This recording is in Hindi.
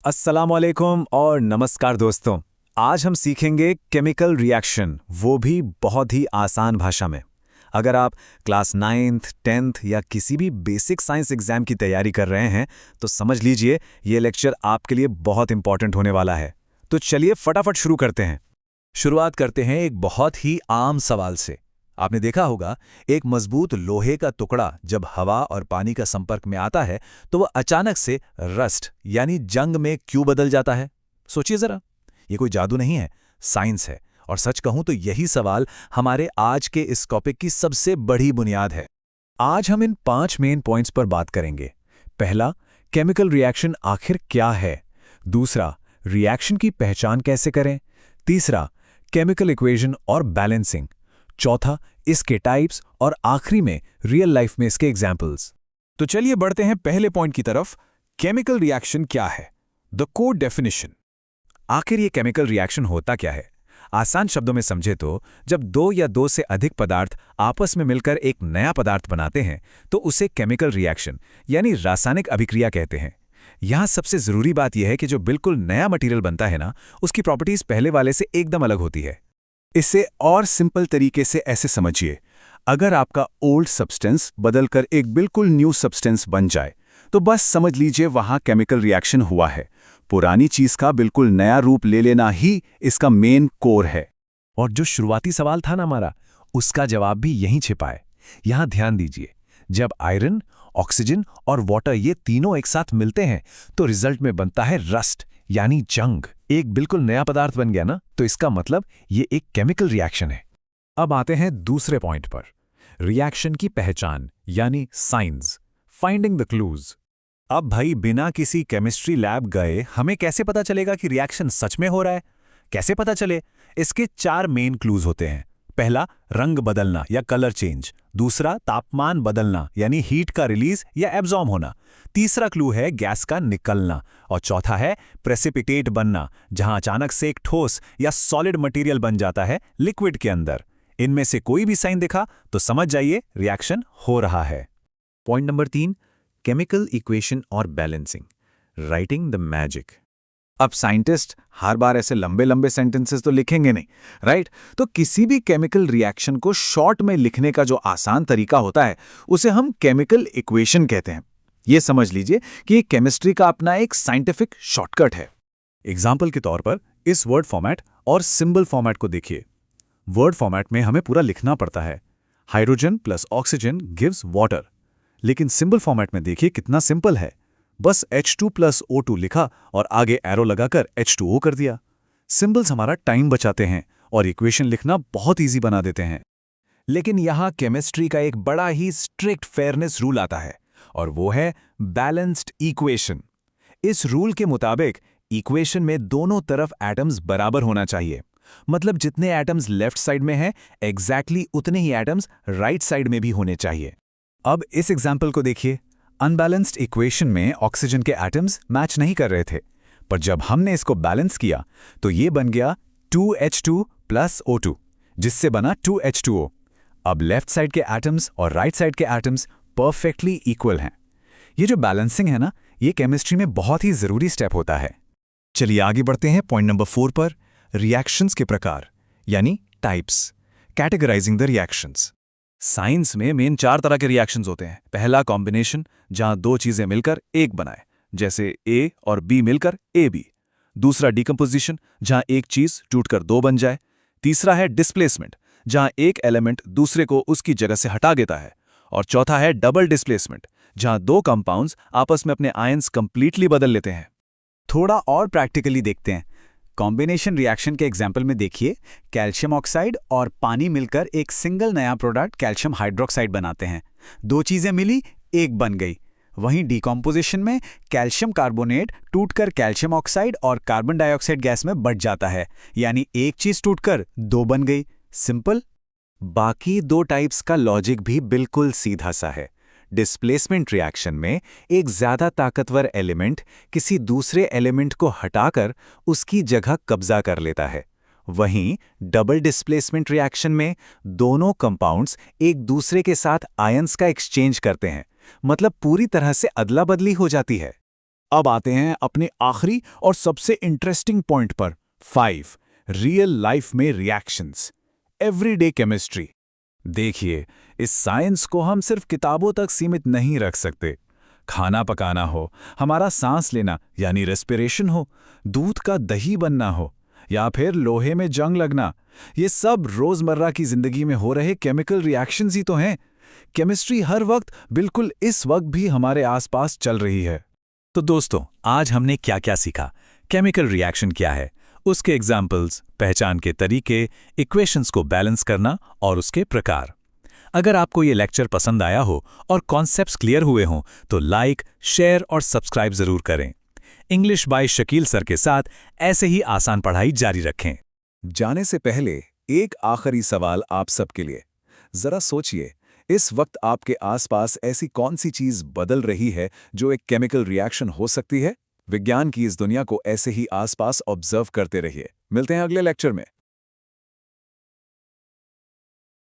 अस्सलाम वालेकुम और नमस्कार दोस्तों। आज हम सीखेंगे केमिकल रिएक्शन, वो भी बहुत ही आसान भाषा में। अगर आप क्लास 9th 10th या किसी भी बेसिक साइंस एग्जाम की तैयारी कर रहे हैं तो समझ लीजिए ये लेक्चर आपके लिए बहुत इंपॉर्टेंट होने वाला है। तो चलिए फटाफट शुरू करते हैं। शुरुआत करते हैं एक बहुत ही आम सवाल से। आपने देखा होगा, एक मजबूत लोहे का टुकड़ा जब हवा और पानी का संपर्क में आता है तो वह अचानक से रस्ट यानी जंग में क्यों बदल जाता है। सोचिए जरा, ये कोई जादू नहीं है, साइंस है। और सच कहूं तो यही सवाल हमारे आज के इस टॉपिक की सबसे बड़ी बुनियाद है। आज हम इन 5 मेन पॉइंट्स पर बात करेंगे। पहला, केमिकल रिएक्शन आखिर क्या है। दूसरा, रिएक्शन की पहचान कैसे करें। तीसरा, केमिकल इक्वेशन और बैलेंसिंग। चौथा, इसके टाइप्स और आखिरी में रियल लाइफ में इसके एग्जाम्पल्स। तो चलिए बढ़ते हैं पहले पॉइंट की तरफ। केमिकल रिएक्शन क्या है, द कोर डेफिनेशन। आखिर ये केमिकल रिएक्शन होता क्या है। आसान शब्दों में समझे तो जब दो या दो से अधिक पदार्थ आपस में मिलकर एक नया पदार्थ बनाते हैं तो उसे केमिकल रिएक्शन यानी रासायनिक अभिक्रिया कहते हैं। यहाँ सबसे जरूरी बात यह है कि जो बिल्कुल नया मटेरियल बनता है ना, उसकी प्रॉपर्टीज पहले वाले से एकदम अलग होती है। इसे और सिंपल तरीके से ऐसे समझिए, अगर आपका ओल्ड सब्सटेंस बदलकर एक बिल्कुल न्यू सब्सटेंस बन जाए तो बस समझ लीजिए वहां केमिकल रिएक्शन हुआ है। पुरानी चीज का बिल्कुल नया रूप ले लेना ही इसका मेन कोर है। और जो शुरुआती सवाल था ना हमारा, उसका जवाब भी यहीं छिपा है। यहां ध्यान दीजिए, जब आयरन, ऑक्सीजन और वाटर ये तीनों एक साथ मिलते हैं तो रिजल्ट में बनता है रस्ट यानी जंग। एक बिल्कुल नया पदार्थ बन गया ना, तो इसका मतलब ये एक केमिकल रिएक्शन है। अब आते हैं दूसरे पॉइंट पर, रिएक्शन की पहचान यानी साइंस, फाइंडिंग द क्लूज। अब भाई, बिना किसी केमिस्ट्री लैब गए हमें कैसे पता चलेगा कि रिएक्शन सच में हो रहा है। कैसे पता चले? इसके 4 मेन क्लूज होते हैं। पहला, रंग बदलना या कलर चेंज। दूसरा, तापमान बदलना यानी हीट का रिलीज या एब्जॉर्ब होना। तीसरा क्लू है गैस का निकलना। और चौथा है प्रेसिपिटेट बनना, जहां अचानक से एक ठोस या सॉलिड मटेरियल बन जाता है लिक्विड के अंदर। इनमें से कोई भी साइन दिखा तो समझ जाइए रिएक्शन हो रहा है। पॉइंट नंबर 3, केमिकल इक्वेशन और बैलेंसिंग, राइटिंग द मैजिक। अब साइंटिस्ट हर बार ऐसे लंबे लंबे सेंटेंसेस तो लिखेंगे नहीं, राइट? तो किसी भी केमिकल रिएक्शन को शॉर्ट में लिखने का जो आसान तरीका होता है उसे हम केमिकल इक्वेशन कहते हैं। ये समझ लीजिए कि ये केमिस्ट्री का अपना एक साइंटिफिक शॉर्टकट है। एग्जाम्पल के तौर पर इस वर्ड फॉर्मेट और सिंबल फॉर्मेट को देखिए। वर्ड फॉर्मेट में हमें पूरा लिखना पड़ता है, hydrogen plus oxygen gives water. लेकिन सिंबल फॉर्मेट में देखिए कितना सिंपल है, बस H2 प्लस O2 लिखा और आगे एरो लगाकर H2O कर दिया। सिंबल्स हमारा टाइम बचाते हैं और इक्वेशन लिखना बहुत ईजी बना देते हैं। लेकिन यहाँ केमिस्ट्री का एक बड़ा ही स्ट्रिक्ट फेयरनेस रूल आता है और वो है बैलेंस्ड इक्वेशन। इस रूल के मुताबिक इक्वेशन में दोनों तरफ एटम्स बराबर होना चाहिए। मतलब जितने एटम्स लेफ्ट साइड में हैं, एग्जैक्टली उतने ही एटम्स राइट साइड में भी होने चाहिए। अब इस एग्जाम्पल को देखिए। अनबैलेंस्ड इक्वेशन में ऑक्सीजन के एटम्स मैच नहीं कर रहे थे, पर जब हमने इसको बैलेंस किया तो ये बन गया 2H2 प्लस O2, जिससे बना 2H2O। अब लेफ्ट साइड के एटम्स और राइट साइड के एटम्स परफेक्टली इक्वल हैं। ये जो बैलेंसिंग है ना, ये केमिस्ट्री में बहुत ही जरूरी स्टेप होता है। चलिए आगे बढ़ते हैं पॉइंट नंबर 4 पर, रिएक्शंस के प्रकार यानी types, categorising the reactions. Science में मेन 4 तरह के रिएक्शंस होते हैं। पहला, कॉम्बिनेशन, जहां 2 चीजें मिलकर एक बनाए, जैसे A और B मिलकर AB। दूसरा, डिकम्पोजिशन, जहां एक चीज टूटकर 2 बन जाए। तीसरा है डिस्प्लेसमेंट, जहां एक एलिमेंट दूसरे को उसकी जगह से हटा देता है। और चौथा है डबल डिस्प्लेसमेंट, जहां 2 कंपाउंड्स आपस में अपने आयंस कंप्लीटली बदल लेते हैं। थोड़ा और प्रैक्टिकली देखते हैं। कॉम्बिनेशन रिएक्शन के एग्जाम्पल में देखिए, कैल्शियम ऑक्साइड और पानी मिलकर एक सिंगल नया प्रोडक्ट कैल्शियम हाइड्रोक्साइड बनाते हैं। 2 चीजें मिली, एक बन गई। वहीं डिकम्पोजिशन में कैल्शियम कार्बोनेट टूटकर कैल्शियम ऑक्साइड और कार्बन डाइऑक्साइड गैस में बढ़ जाता है, यानी एक चीज टूटकर 2 बन गई। सिंपल। बाकी 2 टाइप्स का लॉजिक भी बिल्कुल सीधा सा है। डिस्प्लेसमेंट रिएक्शन में एक ज्यादा ताकतवर एलिमेंट किसी दूसरे एलिमेंट को हटाकर उसकी जगह कब्जा कर लेता है। वहीं डबल डिस्प्लेसमेंट रिएक्शन में दोनों कंपाउंड्स एक दूसरे के साथ आयंस का एक्सचेंज करते हैं, मतलब पूरी तरह से अदला बदली हो जाती है। अब आते हैं अपने आखिरी और सबसे इंटरेस्टिंग पॉइंट पर 5 रियल लाइफ में रिएक्शंस एवरीडे केमिस्ट्री। देखिए, इस साइंस को हम सिर्फ किताबों तक सीमित नहीं रख सकते। खाना पकाना हो, हमारा सांस लेना यानी रेस्पिरेशन हो, दूध का दही बनना हो या फिर लोहे में जंग लगना, ये सब रोजमर्रा की जिंदगी में हो रहे केमिकल रिएक्शंस ही तो हैं। केमिस्ट्री हर वक्त, बिल्कुल इस वक्त भी हमारे आसपास चल रही है। तो दोस्तों, आज हमने क्या क्या सीखा, केमिकल रिएक्शन क्या है, उसके एग्जाम्पल्स, पहचान के तरीके, इक्वेशंस को बैलेंस करना और उसके प्रकार। अगर आपको ये लेक्चर पसंद आया हो और कॉन्सेप्ट्स क्लियर हुए हों तो लाइक, शेयर और सब्सक्राइब जरूर करें। इंग्लिश बाय शकील सर के साथ ऐसे ही आसान पढ़ाई जारी रखें। जाने से पहले एक आखिरी सवाल आप सबके लिए। जरा सोचिए, इस वक्त आपके आसपास ऐसी कौन सी चीज बदल रही है जो एक केमिकल रिएक्शन हो सकती है? विज्ञान की इस दुनिया को ऐसे ही आसपास ऑब्जर्व करते रहिए। मिलते हैं अगले लेक्चर में।